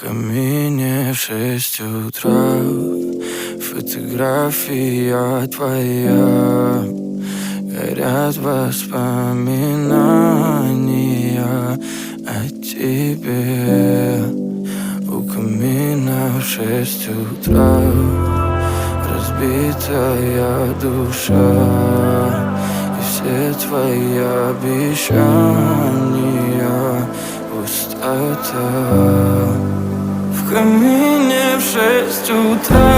камине в 6 утра фотография твоя. Горят воспоминания о тебе. У камина в 6 утра разбитая душа, и все твои обещания пустота. В камине в 6 утра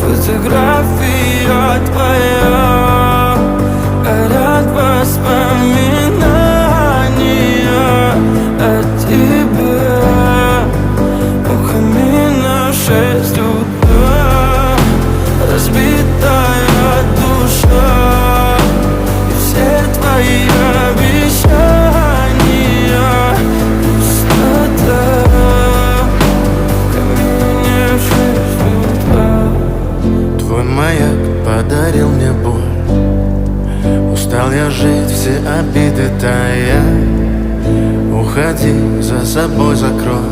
фотография твоя. Горят воспоминания о тебе. У камина в 6 утра разбитая душа, и все твои обещания пустота. В камине в 6 утра. Твой маяк подарил мне боль. Устал я жить, все обиды тая. Уходи, за собой закрой.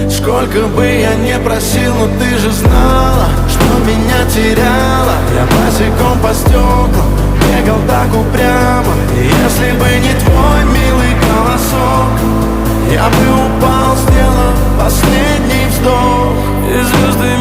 Сколько бы я не просил, но ты же знала, что меня теряла. Я босиком по стеклам бегал так упрямо. И если бы не твой милый голосок, я бы упал, сделав последний вздох. И звезды